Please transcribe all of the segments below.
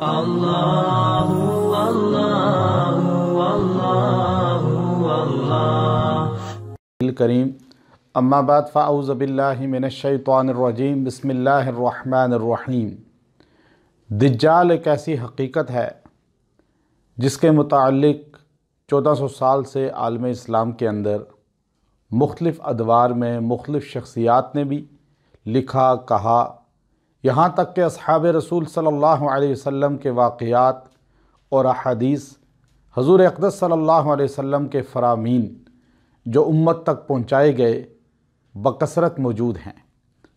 اللہ اللہ اللہ اللہ کریم اما بعد فاعوذ باللہ من الشیطان الرجیم بسم اللہ الرحمن الرحیم۔ دجال ایک ایسی حقیقت ہے جس کے متعلق 1400 سال سے عالم اسلام کے اندر مختلف ادوار میں مختلف شخصیات نے بھی لکھا کہا، یہاں تک کہ اصحاب رسول صلی اللہ علیہ وسلم کے واقعات اور احادیث، حضور اقدس صلی اللہ علیہ وسلم کے فرامین جو امت تک پہنچائے گئے بکثرت موجود ہیں۔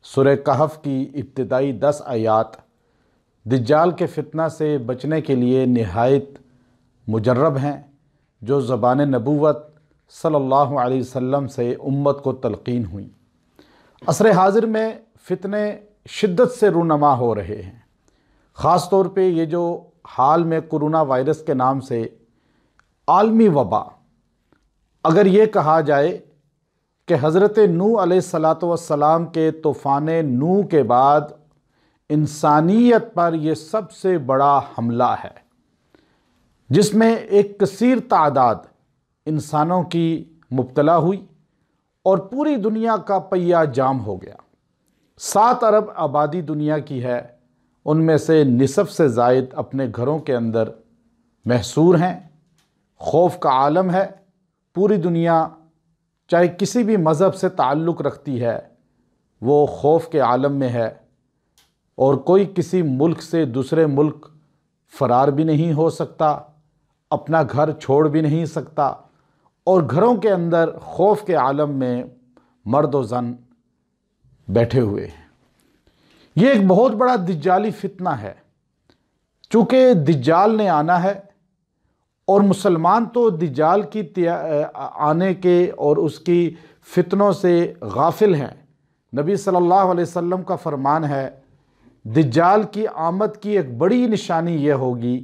سورہ کہف کی ابتدائی 10 آیات دجال کے فتنہ سے بچنے کے لیے نہایت مجرب ہیں، جو زبان نبوت صلی اللہ علیہ وسلم سے امت کو تلقین ہوئیں۔ عصر حاضر میں فتنے شدت سے رونما ہو رہے ہیں، خاص طور پہ یہ جو حال میں کرونا وائرس کے نام سے عالمی وبا، اگر یہ کہا جائے کہ حضرت نوح علیہ السلام کے طوفان نوح کے بعد انسانیت پر یہ سب سے بڑا حملہ ہے، جس میں ایک کثیر تعداد انسانوں کی مبتلا ہوئی اور پوری دنیا کا پہیہ جام ہو گیا۔ 7 ارب آبادی دنیا کی ہے، ان میں سے نصف سے زائد اپنے گھروں کے اندر محصور ہیں۔ خوف کا عالم ہے، پوری دنیا چاہے کسی بھی مذہب سے تعلق رکھتی ہے وہ خوف کے عالم میں ہے، اور کوئی کسی ملک سے دوسرے ملک فرار بھی نہیں ہو سکتا، اپنا گھر چھوڑ بھی نہیں سکتا، اور گھروں کے اندر خوف کے عالم میں مرد و زن بیٹھے ہوئے ہیں۔ یہ ایک بہت بڑا دجالی فتنہ ہے، چونکہ دجال نے آنا ہے، اور مسلمان تو دجال کی آنے کے اور اس کی فتنوں سے غافل ہیں۔ نبی صلی اللہ علیہ وسلم کا فرمان ہے، دجال کی آمد کی ایک بڑی نشانی یہ ہوگی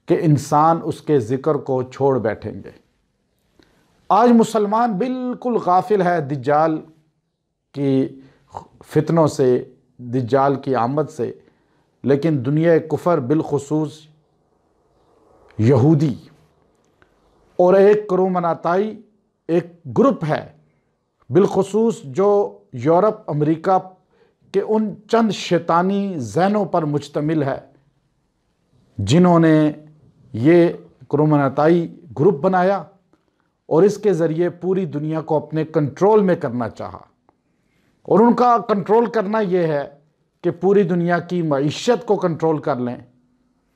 کہ انسان اس کے ذکر کو چھوڑ بیٹھیں گے۔ آج مسلمان بالکل غافل ہے دجال کی فتنوں سے، دجال کی آمد سے، لیکن دنیا کفر بالخصوص یہودی اور ایک کرومناتائی ایک گروپ ہے بالخصوص جو یورپ امریکہ کے ان چند شیطانی ذہنوں پر مشتمل ہے جنہوں نے یہ کرومناتائی گروپ بنایا اور اس کے ذریعے پوری دنیا کو اپنے کنٹرول میں کرنا چاہا۔ اور ان کا کنٹرول کرنا یہ ہے کہ پوری دنیا کی معیشت کو کنٹرول کر لیں،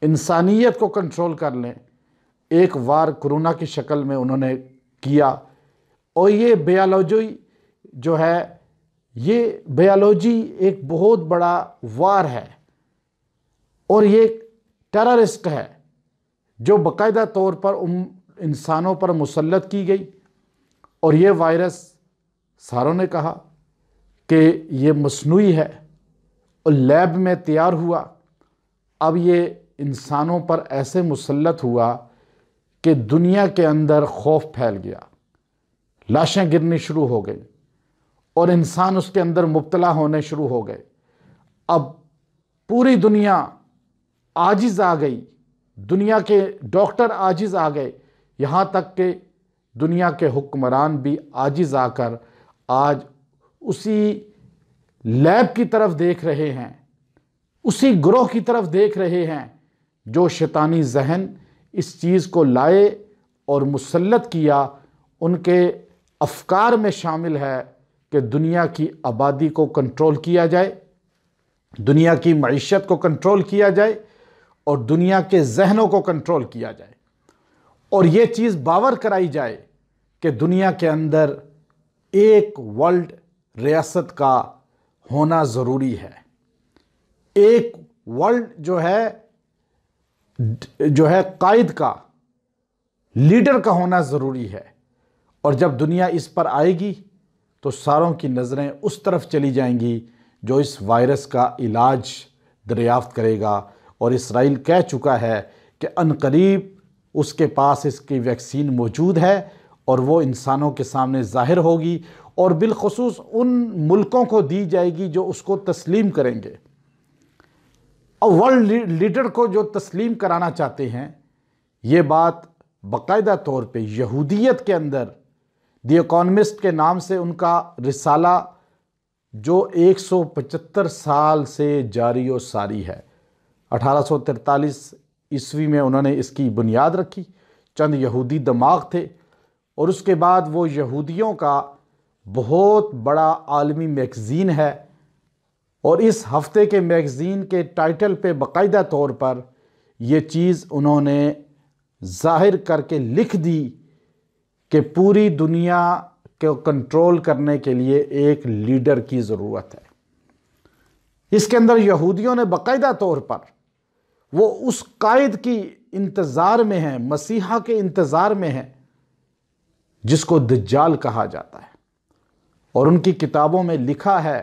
انسانیت کو کنٹرول کر لیں۔ ایک وار کرونا کی شکل میں انہوں نے کیا، اور یہ بیالوجی جو ہے، یہ بیالوجی ایک بہت بڑا وار ہے، اور یہ ٹیررسٹ ہے جو باقاعدہ طور پر انسانوں پر مسلط کی گئی۔ اور یہ وائرس ساروں نے کہا کہ یہ مصنوعی ہے اور لیب میں تیار ہوا، اب یہ انسانوں پر ایسے مسلط ہوا کہ دنیا کے اندر خوف پھیل گیا، لاشیں گرنی شروع ہو گئی اور انسان اس کے اندر مبتلا ہونے شروع ہو گئے۔ اب پوری دنیا عاجز آ گئی، دنیا کے ڈاکٹر عاجز آ گئے، یہاں تک کہ دنیا کے حکمران بھی عاجز آ کر آج اسی لیب کی طرف دیکھ رہے ہیں، اسی گروہ کی طرف دیکھ رہے ہیں جو شیطانی ذہن اس چیز کو لائے اور مسلط کیا۔ ان کے افکار میں شامل ہے کہ دنیا کی آبادی کو کنٹرول کیا جائے، دنیا کی معیشت کو کنٹرول کیا جائے، اور دنیا کے ذہنوں کو کنٹرول کیا جائے، اور یہ چیز باور کرائی جائے کہ دنیا کے اندر ایک ورلڈ ریاست کا ہونا ضروری ہے، ایک ورلڈ جو ہے قائد کا، لیڈر کا ہونا ضروری ہے۔ اور جب دنیا اس پر آئے گی تو ساروں کی نظریں اس طرف چلی جائیں گی جو اس وائرس کا علاج دریافت کرے گا، اور اسرائیل کہہ چکا ہے کہ عنقریب اس کے پاس اس کی ویکسین موجود ہے، اور وہ انسانوں کے سامنے ظاہر ہوگی، اور بالخصوص ان ملکوں کو دی جائے گی جو اس کو تسلیم کریں گے۔ اور ورلڈ لیڈر کو جو تسلیم کرانا چاہتے ہیں، یہ بات باقاعدہ طور پہ یہودیت کے اندر دی اکانومسٹ کے نام سے ان کا رسالہ جو 175 سال سے جاری و ساری ہے، 1843 عیسوی میں انہوں نے اس کی بنیاد رکھی، چند یہودی دماغ تھے، اور اس کے بعد وہ یہودیوں کا بہت بڑا عالمی میگزین ہے، اور اس ہفتے کے میگزین کے ٹائٹل پہ باقاعدہ طور پر یہ چیز انہوں نے ظاہر کر کے لکھ دی کہ پوری دنیا کو کنٹرول کرنے کے لیے ایک لیڈر کی ضرورت ہے۔ اس کے اندر یہودیوں نے باقاعدہ طور پر وہ اس قائد کی انتظار میں ہیں، مسیحا کے انتظار میں ہیں جس کو دجال کہا جاتا ہے، اور ان کی کتابوں میں لکھا ہے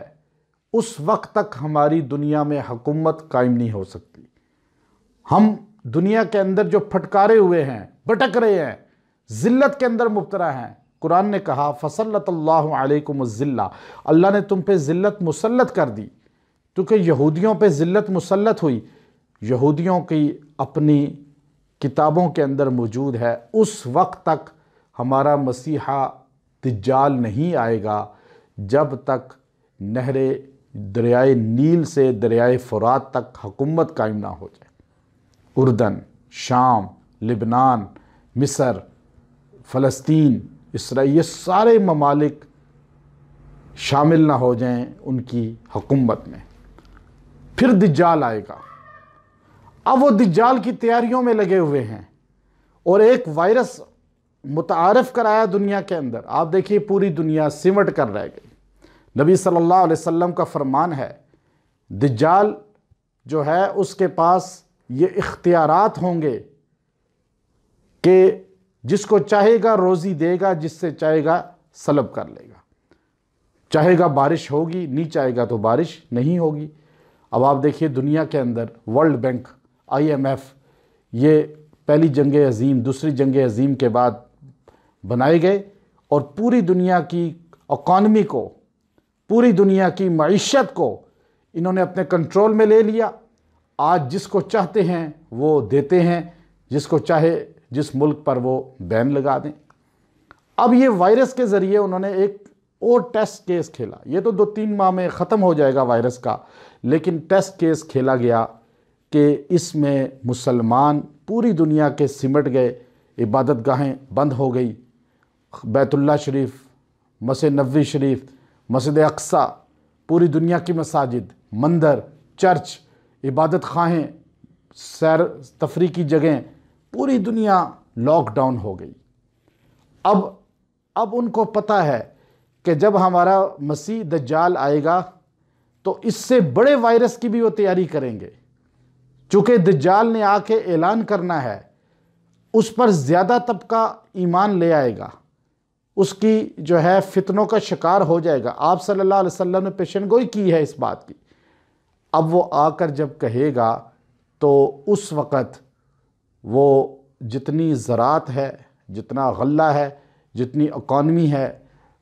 اس وقت تک ہماری دنیا میں حکومت قائم نہیں ہو سکتی، ہم دنیا کے اندر جو پھٹکارے ہوئے ہیں، بھٹک رہے ہیں، ذلت کے اندر مبتلا ہیں۔ قرآن نے کہا فَسَلَّطَ اللَّهُ عَلَيْكُمُ الذِّلَّةَ، اللہ نے تم پہ ذلت مسلط کر دی، کیونکہ یہودیوں پہ ذلت مسلط ہوئی۔ یہودیوں کی اپنی کتابوں کے اندر موجود ہے اس وقت تک ہمارا مسیحا دجال نہیں آئے گا جب تک نہر دریائے نیل سے دریائے فرات تک حکومت قائم نہ ہو جائے، اردن، شام، لبنان، مصر، فلسطین، اسرائیل، یہ سارے ممالک شامل نہ ہو جائیں ان کی حکومت میں، پھر دجال آئے گا۔ اب وہ دجال کی تیاریوں میں لگے ہوئے ہیں، اور ایک وائرس متعارف کرایا دنیا کے اندر۔ آپ دیکھیے پوری دنیا سمٹ کر رہ گئی۔ نبی صلی اللہ علیہ وسلم کا فرمان ہے دجال جو ہے اس کے پاس یہ اختیارات ہوں گے کہ جس کو چاہے گا روزی دے گا، جس سے چاہے گا سلب کر لے گا، چاہے گا بارش ہوگی، نہیں چاہے گا تو بارش نہیں ہوگی۔ اب آپ دیکھیے دنیا کے اندر ورلڈ بینک، IMF، یہ پہلی جنگ عظیم، دوسری جنگ عظیم کے بعد بنائے گئے، اور پوری دنیا کی اکانومی کو، پوری دنیا کی معیشت کو انہوں نے اپنے کنٹرول میں لے لیا۔ آج جس کو چاہتے ہیں وہ دیتے ہیں، جس کو چاہے جس ملک پر وہ بین لگا دیں۔ اب یہ وائرس کے ذریعے انہوں نے ایک اور ٹیسٹ کیس کھیلا، یہ تو 2-3 ماہ میں ختم ہو جائے گا وائرس کا، لیکن ٹیسٹ کیس کھیلا گیا کہ اس میں مسلمان پوری دنیا کے سمٹ گئے، عبادت گاہیں بند ہو گئی، بیت اللہ شریف، مسجد نبوی شریف، مسجد اقصی، پوری دنیا کی مساجد، مندر، چرچ، عبادت خاہیں، سیر تفریح کی جگہیں، پوری دنیا لاک ڈاؤن ہو گئی۔ اب ان کو پتہ ہے کہ جب ہمارا مسیح دجال آئے گا تو اس سے بڑے وائرس کی بھی وہ تیاری کریں گے، چونکہ دجال نے آ کے اعلان کرنا ہے، اس پر زیادہ طبقہ ایمان لے آئے گا، اس کی جو ہے فتنوں کا شکار ہو جائے گا۔ آپ صلی اللہ علیہ وسلم نے پیشن گوئی کی ہے اس بات کی۔ اب وہ آ کر جب کہے گا تو اس وقت وہ جتنی زراعت ہے، جتنا غلہ ہے، جتنی اکانومی ہے،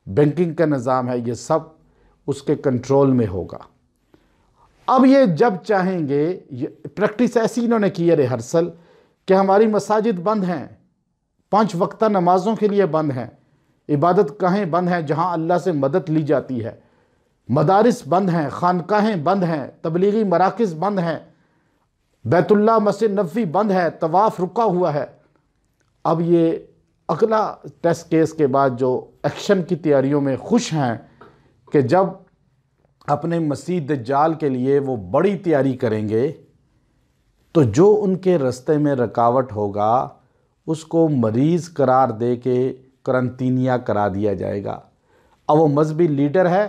بینکنگ کا نظام ہے، یہ سب اس کے کنٹرول میں ہوگا۔ اب یہ جب چاہیں گے، پریکٹس ایسی انہوں نے کی ہے ریہرسل، کہ ہماری مساجد بند ہیں، 5 وقتہ نمازوں کے لیے بند ہیں، عبادت گاہیں بند ہیں جہاں اللہ سے مدد لی جاتی ہے، مدارس بند ہیں، خانقاہیں بند ہیں، تبلیغی مراکز بند ہیں، بیت اللہ مسجد نبوی بند ہے، طواف رکا ہوا ہے۔ اب یہ اگلا ٹیسٹ کیس کے بعد جو ایکشن کی تیاریوں میں خوش ہیں کہ جب اپنے مسیح دجال کے لیے وہ بڑی تیاری کریں گے تو جو ان کے رستے میں رکاوٹ ہوگا اس کو مریض قرار دے کے قرنطینیہ کرا دیا جائے گا۔ اب وہ مذہبی لیڈر ہے،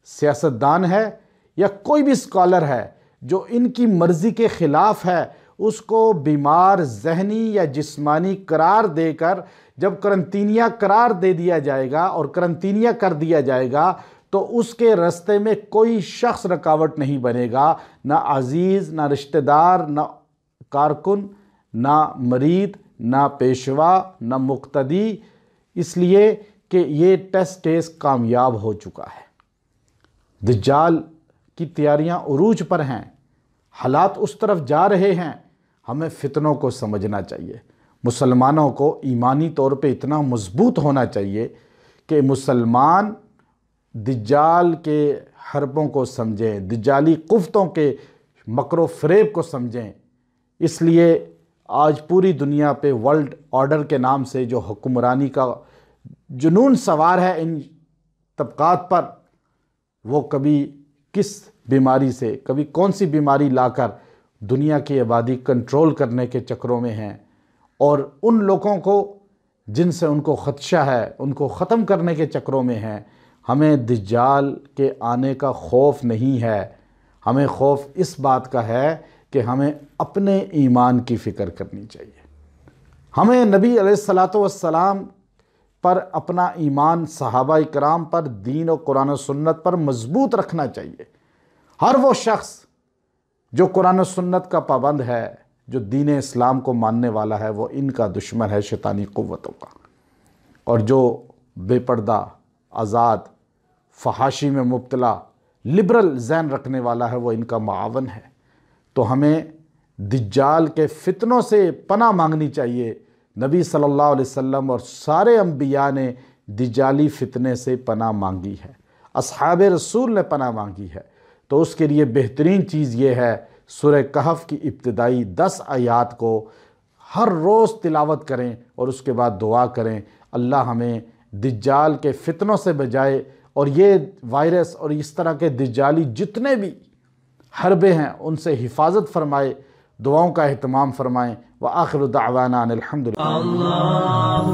سیاستدان ہے، یا کوئی بھی اسکالر ہے جو ان کی مرضی کے خلاف ہے، اس کو بیمار ذہنی یا جسمانی قرار دے کر جب قرنطینیہ قرار دے دیا جائے گا اور قرنطینیہ کر دیا جائے گا تو اس کے رستے میں کوئی شخص رکاوٹ نہیں بنے گا، نہ عزیز، نہ رشتہ دار، نہ کارکن، نہ مرید، نہ پیشوا، نہ مقتدی، اس لیے کہ یہ ٹیسٹ کیس کامیاب ہو چکا ہے۔ دجال کی تیاریاں عروج پر ہیں، حالات اس طرف جا رہے ہیں، ہمیں فتنوں کو سمجھنا چاہیے۔ مسلمانوں کو ایمانی طور پہ اتنا مضبوط ہونا چاہیے کہ مسلمان دجال کے حربوں کو سمجھیں، دجالی قفتوں کے مکر و فریب کو سمجھیں۔ اس لیے آج پوری دنیا پہ ورلڈ آرڈر کے نام سے جو حکمرانی کا جنون سوار ہے ان طبقات پر، وہ کبھی کس بیماری سے، کبھی کون سی بیماری لا کر دنیا کی آبادی کنٹرول کرنے کے چکروں میں ہیں، اور ان لوگوں کو جن سے ان کو خدشہ ہے ان کو ختم کرنے کے چکروں میں ہیں۔ ہمیں دجال کے آنے کا خوف نہیں ہے، ہمیں خوف اس بات کا ہے کہ ہمیں اپنے ایمان کی فکر کرنی چاہیے۔ ہمیں نبی علیہ الصلاۃ والسلام پر اپنا ایمان، صحابہ کرام پر، دین و قرآن و سنت پر مضبوط رکھنا چاہیے۔ ہر وہ شخص جو قرآن و سنت کا پابند ہے، جو دین اسلام کو ماننے والا ہے، وہ ان کا دشمن ہے، شیطانی قوتوں کا، اور جو بے پردہ، آزاد، فحاشی میں مبتلا، لبرل ذہن رکھنے والا ہے، وہ ان کا معاون ہے۔ تو ہمیں دجال کے فتنوں سے پناہ مانگنی چاہیے۔ نبی صلی اللہ علیہ وسلم اور سارے انبیاء نے دجالی فتنے سے پناہ مانگی ہے، اصحاب رسول نے پناہ مانگی ہے۔ تو اس کے لیے بہترین چیز یہ ہے، سورہ کہف کی ابتدائی 10 آیات کو ہر روز تلاوت کریں اور اس کے بعد دعا کریں، اللہ ہمیں دجال کے فتنوں سے بچائے، اور یہ وائرس اور اس طرح کے دجالی جتنے بھی حربے ہیں ان سے حفاظت فرمائے۔ دعاؤں کا اہتمام فرمائیں۔ وآخر دعوانا ان الحمدللہ۔ اللہ